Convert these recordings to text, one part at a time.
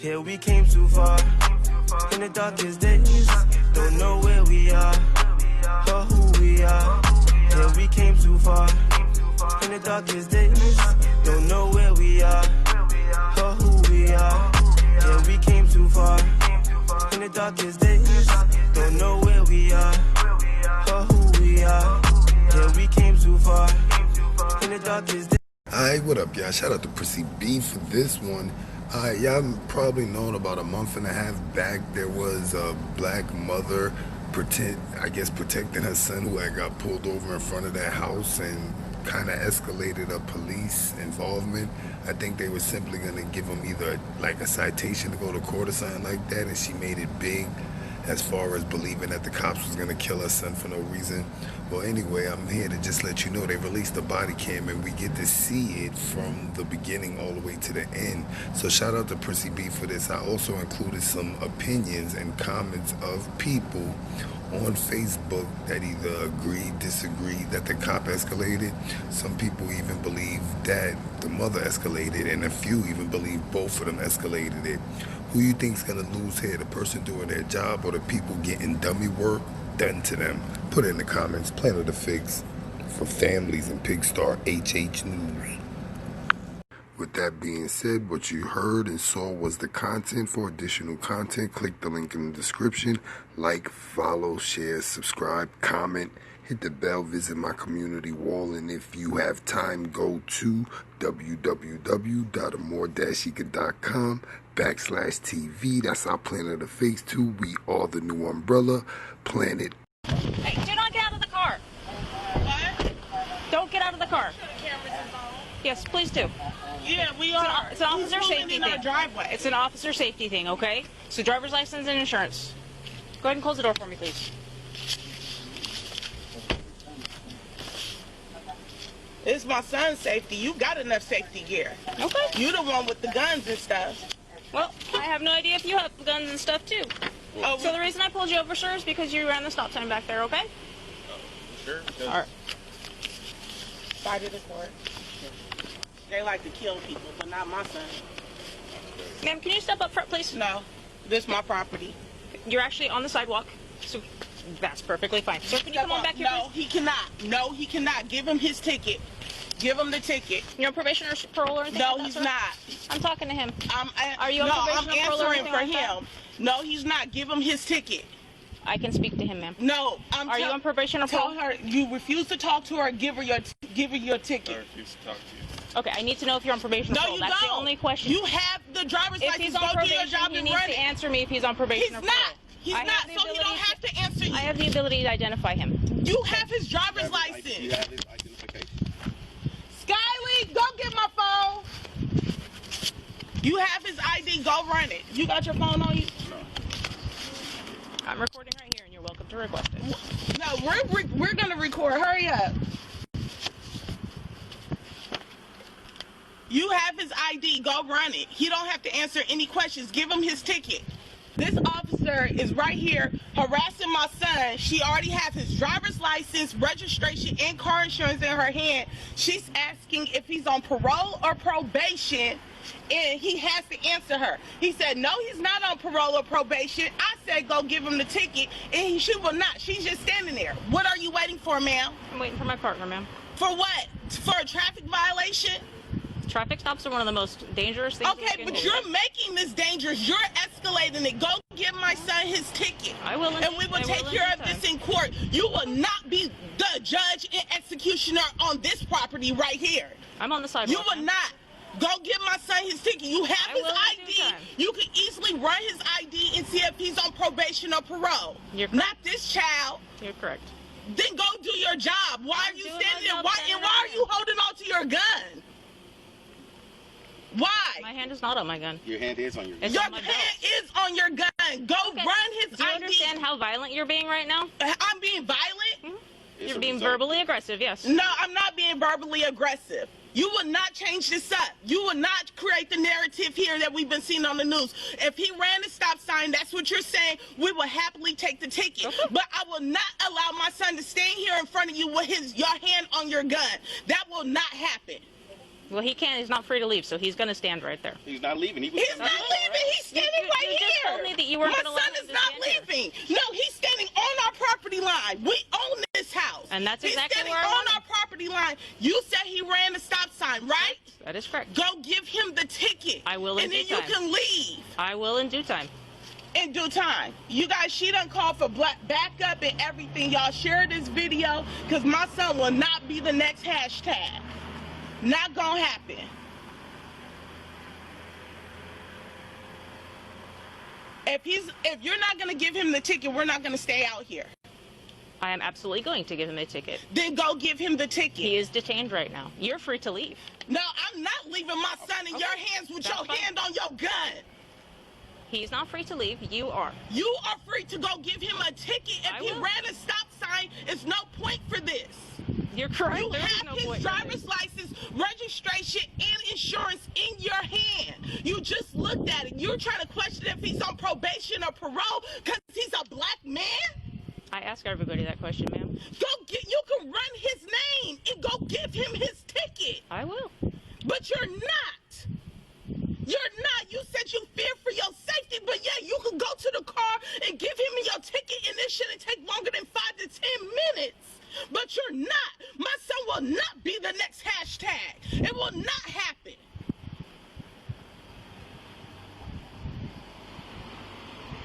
Yeah, we came too far. In the darkest days, don't know where we are or who we are. Yeah, we came too far. In the darkest days, don't know where we are or who we are. Yeah, we came too far. In the darkest days, don't know where we are or who we are. Yeah, we came too far. In the darkest days. Alright, what up, y'all? Shout out to Prissy B for this one. Y'all probably known about a month and a half back there was a black mother protecting her son who had got pulled over in front of their house and kind of escalated a police involvement. I think they were simply going to give him either like a citation to go to court or something like that, and she made it big as far as believing that the cops was going to kill her son for no reason. Well, anyway, I'm here to just let you know they released the body cam and we get to see it from the beginning all the way to the end. So shout out to Prissy B for this. I also included some opinions and comments of people on Facebook that either agreed, disagreed that the cop escalated. Some people even believe that the mother escalated, and a few even believe both of them escalated it. Who you think's gonna lose here, the person doing their job or the people getting dummy work done to them? Put it in the comments. Plan of the Fix for Families and Pigstar HH News. With that being said, what you heard and saw was the content. For additional content, click the link in the description. Like, follow, share, subscribe, comment, hit the bell, visit my community wall, and if you have time, go to www.amore-eka.com/TV. That's our Planet of the Fakes too. We are the new umbrella, Planet. Hey, do not get out of the car. What? Don't get out of the car. Yes, please do. Yeah, we are. It's an officer safety thing. Our driveway. It's an officer safety thing, okay? So driver's license and insurance. Go ahead and close the door for me, please. It's my son's safety. You got enough safety gear. Okay. You the one with the guns and stuff. Well, I have no idea if you have guns and stuff, too. Oh, so the reason I pulled you over, sir, is because you ran the stop sign back there, okay? Sure. All right. Fight it in court. They like to kill people, but not my son. Ma'am, can you step up front, please? No. This is my property. You're actually on the sidewalk, so that's perfectly fine. Sir, can you come on back here, No, please? he cannot. No, he cannot. Give him his ticket. Give him the ticket. You're on probation or parole or anything No, like that, he's sir? not. I'm talking to him. Are you on probation or parole or answering anything for like that? him. No, he's not. Give him his ticket. I can speak to him, ma'am. No, Are you on probation or parole? Tell her you refuse to talk to her. Give her your ticket. I refuse to talk to you. Okay, I need to know if you're on probation or No, parole. you That's don't. the only question. You have the driver's If license. he's on Go do probation, your job he and needs run to it. answer me if he's on probation He's or not. parole. He's not, so he don't have to answer you. I have the ability to identify him. You have his driver's You license. have his identification. Skyley, go get my phone. You have his ID. Go run it. You got your phone on you? No. I'm recording right here, and you're welcome to request it. No, we're gonna record. Hurry up. You have his ID. Go run it. He don't have to answer any questions. Give him his ticket. This officer is right here harassing my son. She already has his driver's license, registration, and car insurance in her hand. She's asking if he's on parole or probation, and he has to answer her. He said, no, he's not on parole or probation. I said, go give him the ticket, and she will not. She's just standing there. What are you waiting for, ma'am? I'm waiting for my partner, ma'am. For what? For a traffic violation? Traffic stops are one of the most dangerous things. Okay, but you're making this dangerous. You're escalating it. Go give my son his ticket. I will. And we will take care of this in court. You will not be the judge and executioner on this property right here. I'm on the sidewalk. You will not. Go give my son his ticket. You have his ID. You can easily run his ID and see if he's on probation or parole. You're correct. Not this child. You're correct. Then go do your job. Why are you standing there? Why are you holding on to your gun? Why? My hand is not on my gun. Your hand is on your gun. Your hand is on your gun. Go run his ID. Do you understand how violent you're being right now? I'm being violent? Mm-hmm. You're being verbally aggressive, yes. No, I'm not being verbally aggressive. You will not change this up. You will not create the narrative here that we've been seeing on the news. If he ran a stop sign, that's what you're saying, we will happily take the ticket. Okay. But I will not allow my son to stand here in front of you with your hand on your gun. That will not happen. Well, he can't. He's not free to leave, so he's going to stand right there. He's not leaving. He's not leaving. He's standing right here. You just told me that you weren't going to My son is not leaving. No, he's standing on our property line. We own this house. And that's exactly he's where I standing want on him. our property line. You said he ran the stop sign, right? That is correct. Go give him the ticket. I will in and due then time. you can leave. I will in due time. In due time. You guys, she done called for backup and everything. Y'all share this video because my son will not be the next hashtag. Not gonna happen. If you're not gonna give him the ticket, we're not gonna stay out here. I am absolutely going to give him a ticket. Then go give him the ticket. He is detained right now. You're free to leave. No, I'm not leaving my son in your hands with That's your fine. hand on your gun. He's not free to leave. You are. You are free to go give him a ticket. If he ran a stop sign, it's no point for this. You're correct. You There is have no his point. driver's license, registration, and insurance in your hand. You just looked at it. You're trying to question if he's on probation or parole because he's a black man? I ask everybody that question, ma'am. You can run his name and go give him his ticket. I will. But you're not. You're not. You said you fear for your safety, but yeah, you could go to the car and give him your ticket, and it shouldn't take longer than 5 to 10 minutes. But you're not. My son will not be the next hashtag. It will not happen.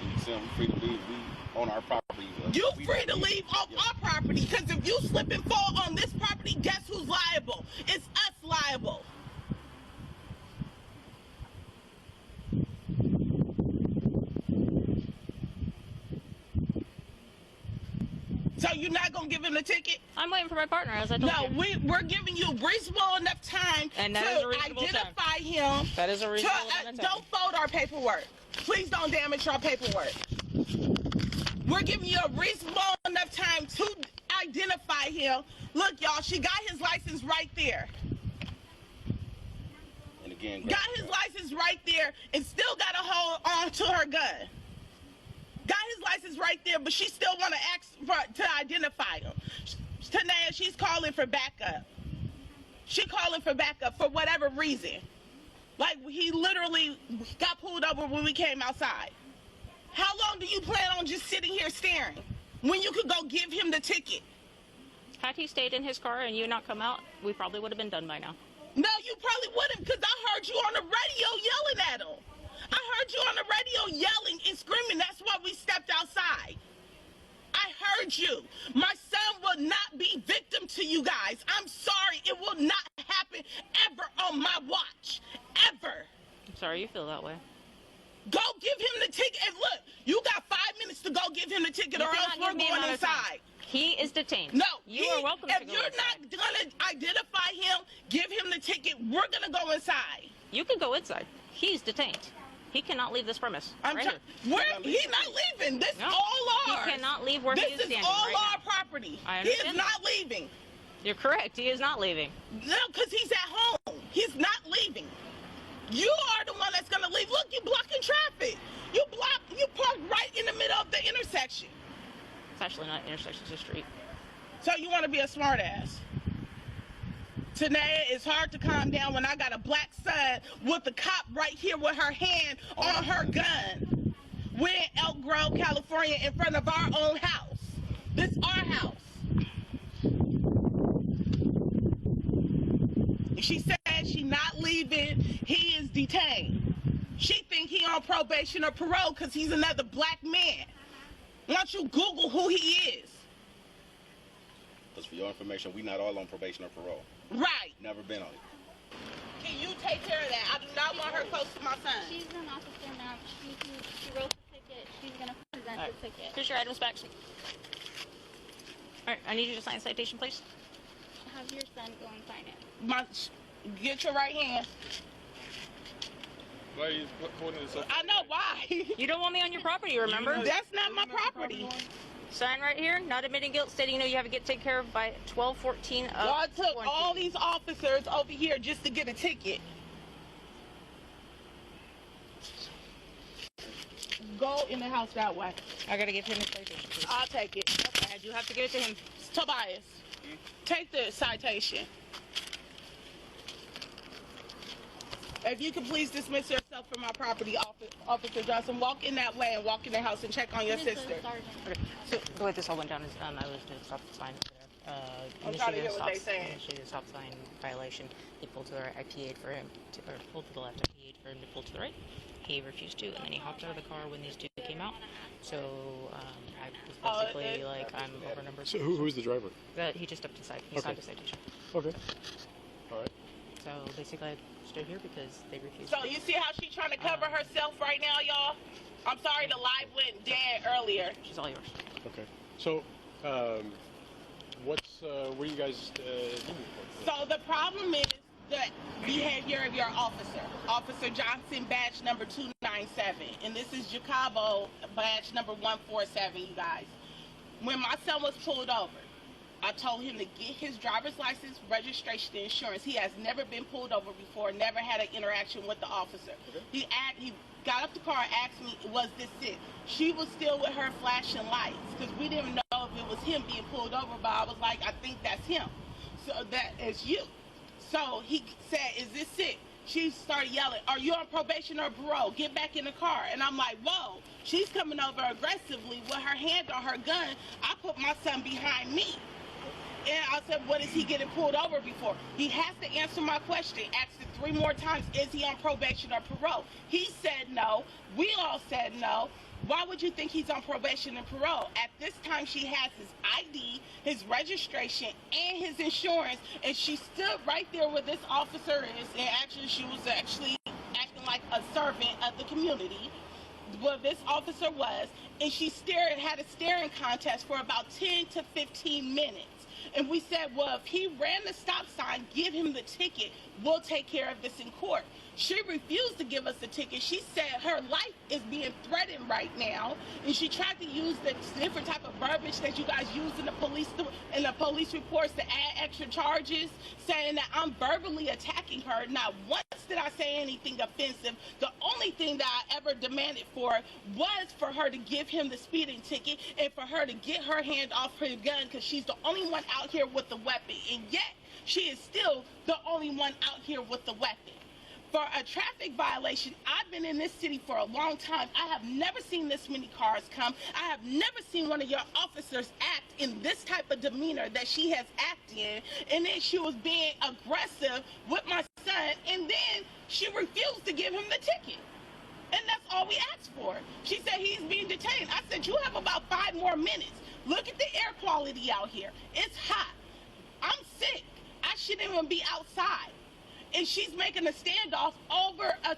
You said I'm free to leave. We on our property. You free to leave off our property, because if you slip and fall on this property, guess who's liable? It's us liable. So you're not gonna give him the ticket? I'm waiting for my partner, as I told No, you. we're giving you reasonable enough time And that to is a reasonable identify him. That is a reasonable amount of time. Don't fold our paperwork. Please don't damage our paperwork. We're giving you a reasonable enough time to identify him. Look, y'all, she got his license right there. And again, Got his license right there and still got a hold on to her gun. Got his license right there, but she still want to ask to identify him. Tanea, she's calling for backup. She calling for backup for whatever reason. Like, he literally got pulled over when we came outside. How long do you plan on just sitting here staring when you could go give him the ticket? Had he stayed in his car and you not come out, we probably would have been done by now. No, you probably wouldn't, because I heard you on the radio yelling at him. I heard you on the radio yelling and screaming. That's why we stepped outside. I heard you. My son will not be victim to you guys. I'm sorry. It will not happen ever on my watch. Ever. I'm sorry you feel that way. Go give him the ticket. And look, you got 5 minutes to go give him the ticket, or else we're going inside. He is detained. No, you are welcome to go If you're inside. not going to identify him, give him the ticket, we're going to go inside. You can go inside. He's detained. He cannot leave this premise. I'm right he's not leaving. This No, is all ours. he cannot leave where he is standing. This is all right our now. property. I He is understand not leaving. You're correct. He is not leaving. No, because he's at home. He's not leaving. You are the one that's gonna leave. Look, you're blocking traffic. You park right in the middle of the intersection. It's actually not an intersection, it's a street. So you want to be a smart ass. Tanea, it's hard to calm down when I got a black son with the cop right here with her hand on her gun. We're in Elk Grove, California, in front of our own house. This is our house. She said she's not leaving. He is detained. She think he on probation or parole because he's another black man. Why don't you Google who he is? Because for your information, we not all on probation or parole. Right. Never been on it. Can you take care of that? I do not want her close to my son. She's an officer now. She wrote the ticket. She's going to present the ticket. Here's your items back. Alright, I need you to sign a citation, please. Have your son go and sign it. Get your right hand. Why are you holding this up? I know why. You don't want me on your property, remember? That's not my property. Sign right here, not admitting guilt, stating you know you have to get taken care of by 12/14 of Y'all took 20. all these officers over here just to get a ticket. Go in the house that way. I gotta give him his citation, please. I'll take it. I do have to give it to him. Tobias, take the citation. If you could please dismiss yourself from my property, Officer Johnson. Walk in that way and walk in the house and check on your sister. Okay. So the way this all went down is I was doing stop sign over there. I'm trying to hear what they saying. Initiated a stop sign violation. They pulled to the right. I PA'd for him, or pulled to the left. I PA'd for him to pull to the right. He refused to, and then he hopped out of the car when these two came out. So I was basically like, I'm overnumbered. So who's the driver? He just stepped aside. He signed a citation. Okay. All right. So basically, I stood here because they refused. So you see how she's trying to cover herself right now, y'all? I'm sorry the live went dead earlier. She's all yours. Okay. So, what are you guys doing? So the problem is the behavior of your officer. Officer Johnson, badge number 297. And this is Jacobo, badge number 147, you guys. When my son was pulled over, I told him to get his driver's license, registration, and insurance. He has never been pulled over before, never had an interaction with the officer. Okay. He got up the car and asked me, was this it? She was still with her flashing lights because we didn't know if it was him being pulled over, but I was like, I think that's him. So that is you. So he said, is this it? She started yelling, are you on probation or parole? Get back in the car. And I'm like, whoa. She's coming over aggressively with her hand on her gun. I put my son behind me. And I said, what is he getting pulled over before? He has to answer my question. Asked it 3 more times, is he on probation or parole? He said no. We all said no. Why would you think he's on probation and parole? At this time, she has his ID, his registration, and his insurance, and she stood right there where this officer is, and actually, she was actually acting like a servant of the community, where this officer was, and she had a staring contest for about 10 to 15 minutes. And we said, well, if he ran the stop sign, give him the ticket. We'll take care of this in court. She refused to give us the ticket. She said her life is being threatened right now, and she tried to use the different type of verbiage that you guys use in the police reports to add extra charges, saying that I'm verbally attacking her. Not once did I say anything offensive. The only thing that I ever demanded for was for her to give him the speeding ticket and for her to get her hand off her gun because she's the only one out here with the weapon, and yet she is still the only one out here with the weapon. For a traffic violation, I've been in this city for a long time. I have never seen this many cars come. I have never seen one of your officers act in this type of demeanor that she has acted in. And then she was being aggressive with my son, and then she refused to give him the ticket. And that's all we asked for. She said he's being detained. I said, you have about 5 more minutes. Look at the air quality out here. It's hot. I'm sick. I shouldn't even be outside. And she's making a standoff over a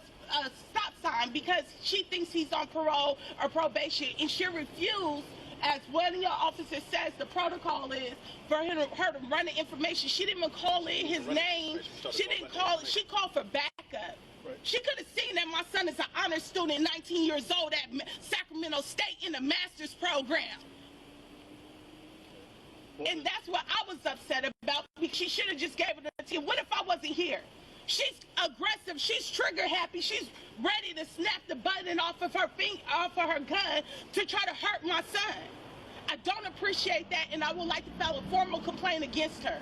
stop sign because she thinks he's on parole or probation, and she refused, as one of your officers says, the protocol is for her to run the information. She didn't even call in his name. She didn't call. She called for backup. She could have seen that my son is an honor student, 19 years old at Sacramento State in the master's program. And that's what I was upset about, because she should have just gave it a team. What if I wasn't here? She's aggressive. She's trigger happy. She's ready to snap the button off of her gun to try to hurt my son. I don't appreciate that, and I would like to file a formal complaint against her.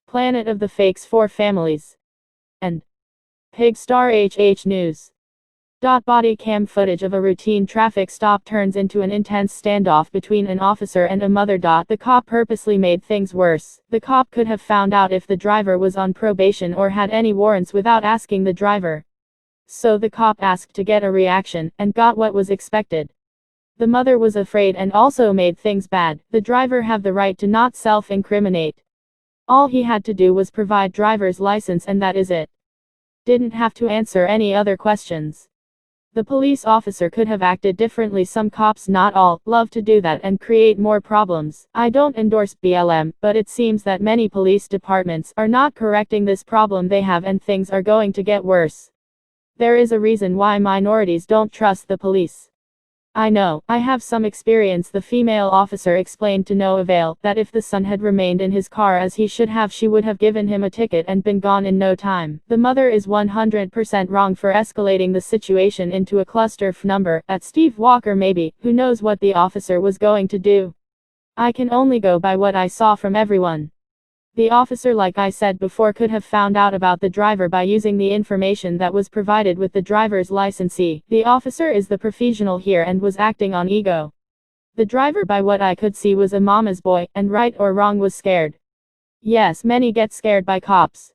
Planet of the Fakes 4 Families and Pigstar HH News. Body cam footage of a routine traffic stop turns into an intense standoff between an officer and a mother. The cop purposely made things worse. The cop could have found out if the driver was on probation or had any warrants without asking the driver. So the cop asked to get a reaction, and got what was expected. The mother was afraid and also made things bad. The driver have the right to not self-incriminate. All he had to do was provide driver's license, and that is it. Didn't have to answer any other questions. The police officer could have acted differently. Some cops, not all, love to do that and create more problems. I don't endorse BLM, but it seems that many police departments are not correcting this problem they have, and things are going to get worse. There is a reason why minorities don't trust the police. I know, I have some experience. The female officer explained to no avail that if the son had remained in his car as he should have, she would have given him a ticket and been gone in no time. The mother is 100% wrong for escalating the situation into a cluster f number. At Steve Walker maybe, who knows what the officer was going to do. I can only go by what I saw from everyone. The officer, like I said before, could have found out about the driver by using the information that was provided with the driver's licensee. The officer is the professional here and was acting on ego. The driver, by what I could see, was a mama's boy, and right or wrong was scared. Yes, many get scared by cops.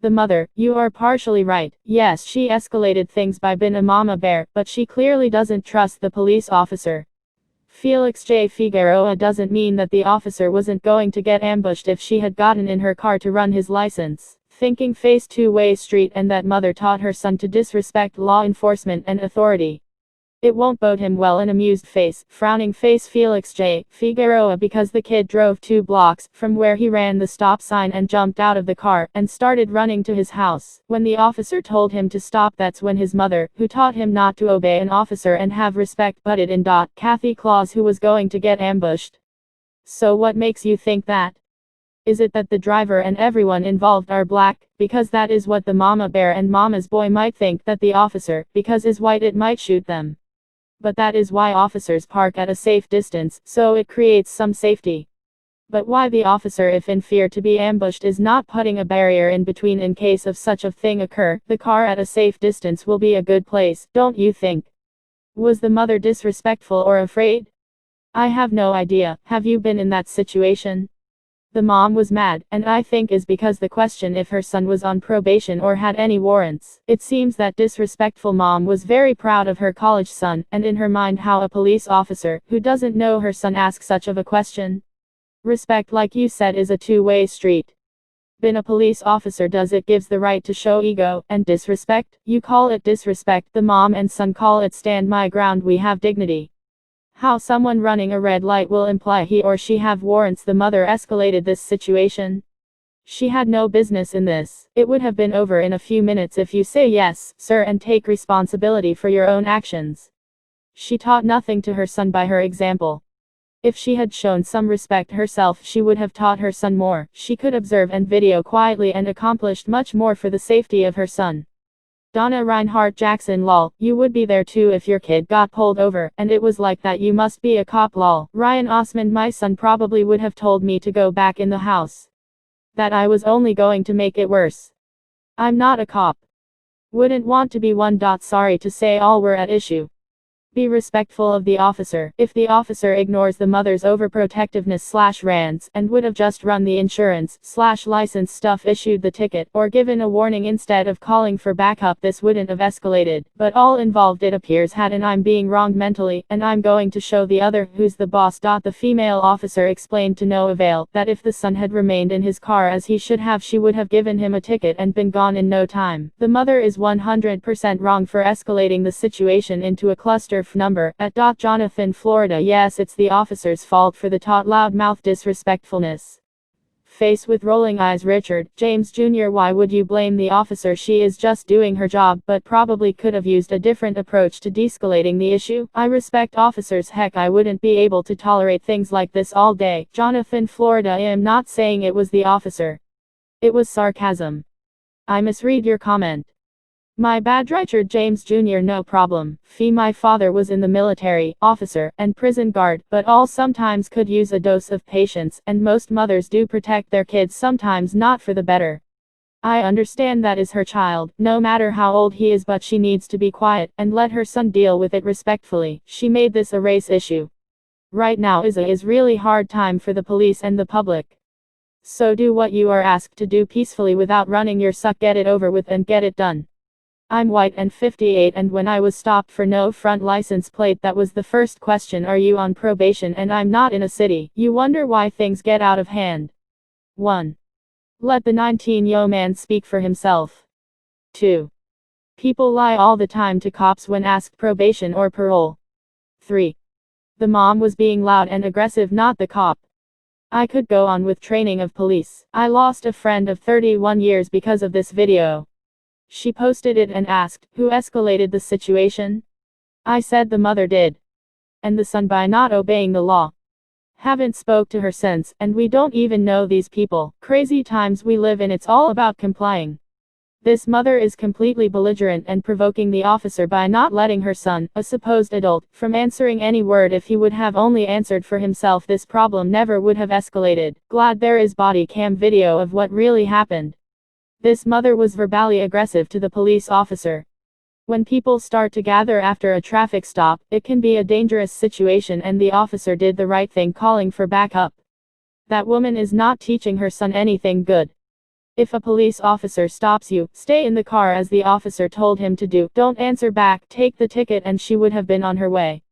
The mother, you are partially right. Yes, she escalated things by being a mama bear, but she clearly doesn't trust the police officer. Felix J. Figueroa doesn't mean that the officer wasn't going to get ambushed if she had gotten in her car to run his license. Thinking face two-way street, and that mother taught her son to disrespect law enforcement and authority. It won't bode him well. An amused face, frowning face Felix J. Figueroa, because the kid drove 2 blocks from where he ran the stop sign and jumped out of the car and started running to his house. When the officer told him to stop, that's when his mother, who taught him not to obey an officer and have respect, butted in. Kathy Claus, who was going to get ambushed. So what makes you think that? Is it that the driver and everyone involved are black? Because that is what the mama bear and mama's boy might think, that the officer, because is white, it might shoot them. But that is why officers park at a safe distance, so it creates some safety. But why the officer, if in fear to be ambushed, is not putting a barrier in between in case of such a thing occur? The car at a safe distance will be a good place, don't you think? Was the mother disrespectful or afraid? I have no idea. Have you been in that situation? The mom was mad, and I think is because the question if her son was on probation or had any warrants. It seems that disrespectful mom was very proud of her college son, and in her mind, how a police officer, who doesn't know her son, asks such of a question. Respect, like you said, is a two-way street. Being a police officer, does it gives the right to show ego, and disrespect? You call it disrespect, the mom and son call it stand my ground, we have dignity. How someone running a red light will imply he or she have warrants? The mother escalated this situation. She had no business in this. It would have been over in a few minutes if you say yes, sir, and take responsibility for your own actions. She taught nothing to her son by her example. If she had shown some respect herself, she would have taught her son more. She could observe and video quietly and accomplished much more for the safety of her son. Donna Reinhardt Jackson lol, you would be there too if your kid got pulled over, and it was like that. You must be a cop lol. Ryan Osmond, my son probably would have told me to go back in the house. That I was only going to make it worse. I'm not a cop. Wouldn't want to be one. Sorry to say, all were at issue. Be respectful of the officer. If the officer ignores the mother's overprotectiveness / rants, and would have just run the insurance / license stuff, issued the ticket, or given a warning instead of calling for backup, this wouldn't have escalated. But all involved, it appears, had an I'm being wronged mentally, and I'm going to show the other who's the boss. The female officer explained to no avail, that if the son had remained in his car as he should have, she would have given him a ticket and been gone in no time. The mother is 100% wrong for escalating the situation into a cluster number at Jonathan, Florida. Yes, it's the officer's fault for the loudmouth disrespectfulness. Face with rolling eyes Richard James Jr. Why would you blame the officer? She is just doing her job, but probably could have used a different approach to de-escalating the issue. I respect officers. Heck, I wouldn't be able to tolerate things like this all day. Jonathan, Florida. I am not saying it was the officer. It was sarcasm. I misread your comment. My bad. Richard James Jr. No problem. My father was in the military, officer, and prison guard, but all sometimes could use a dose of patience, and most mothers do protect their kids, sometimes not for the better. I understand that is her child, no matter how old he is, but she needs to be quiet, and let her son deal with it respectfully. She made this a race issue. Right now is really hard time for the police and the public. So do what you are asked to do peacefully without running your suck. Get it over with and get it done. I'm white and 58, and when I was stopped for no front license plate, that was the first question. Are you on probation? And I'm not in a city. You wonder why things get out of hand. 1. Let the 19-year-old man speak for himself. 2. People lie all the time to cops when asked probation or parole. 3. The mom was being loud and aggressive, not the cop. I could go on with training of police. I lost a friend of 31 years because of this video. She posted it and asked, who escalated the situation? I said the mother did. And the son by not obeying the law. Haven't spoke to her since, and we don't even know these people. Crazy times we live in, it's all about complying. This mother is completely belligerent and provoking the officer by not letting her son, a supposed adult, from answering any word. If he would have only answered for himself, this problem never would have escalated. Glad there is body cam video of what really happened. This mother was verbally aggressive to the police officer. When people start to gather after a traffic stop, it can be a dangerous situation, and the officer did the right thing calling for backup. That woman is not teaching her son anything good. If a police officer stops you, stay in the car as the officer told him to do. Don't answer back, take the ticket, and she would have been on her way.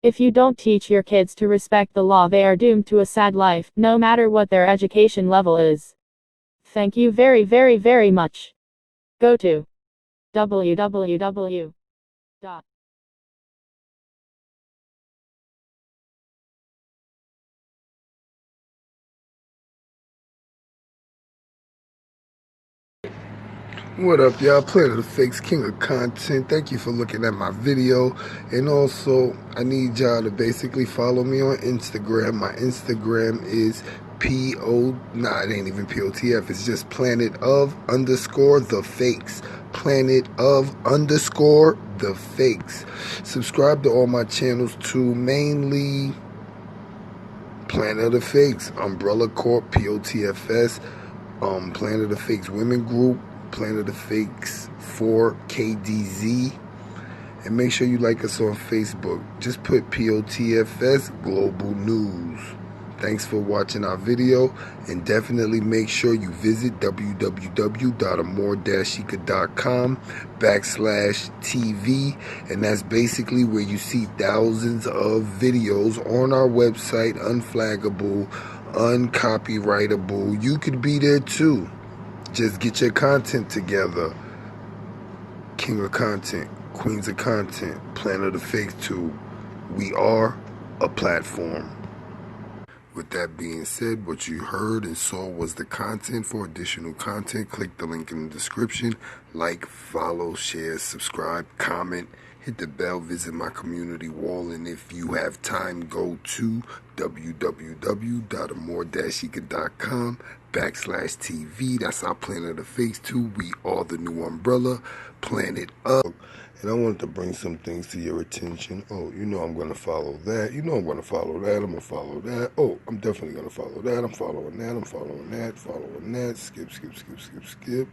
If you don't teach your kids to respect the law, they are doomed to a sad life, no matter what their education level is. Thank you very, very much. Go to www. What up, y'all? Planet of Fakes, king of content. Thank you for looking at my video. And also, I need y'all to basically follow me on Instagram. My Instagram is it ain't even POTF. It's just Planet of _ the Fakes. Planet of _ the Fakes. Subscribe to all my channels too, mainly Planet of the Fakes, Umbrella Corp, POTFS, Planet of the Fakes Women Group, Planet of the Fakes 4KDZ, and make sure you like us on Facebook. Just put POTFS Global News. Thanks for watching our video, and definitely make sure you visit www.amor-chica.com/TV, and that's basically where you see thousands of videos on our website, unflaggable, uncopyrightable. You could be there too. Just get your content together. King of content, queens of content, Planet of the Fakes too. We are a platform. With that being said, what you heard and saw was the content. For additional content, click the link in the description. Like, follow, share, subscribe, comment, hit the bell, visit my community wall, and if you have time, go to www.amor-chica.com/TV. That's our Planet of the Fakes too. We are the new umbrella, Planet of. And I wanted to bring some things to your attention. Oh, you know I'm going to follow that. You know I'm going to follow that. I'm going to follow that. Oh, I'm definitely going to follow that. I'm following that. I'm following that. Following that. Skip, skip, skip, skip, skip.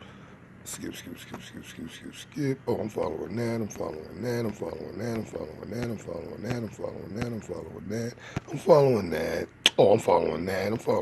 Skip, skip, skip, skip, skip, skip, skip. Oh, I'm following that. I'm following that. I'm following that. I'm following that. I'm following that. I'm following that. I'm following that. I'm following that. Oh, I'm following that. I'm following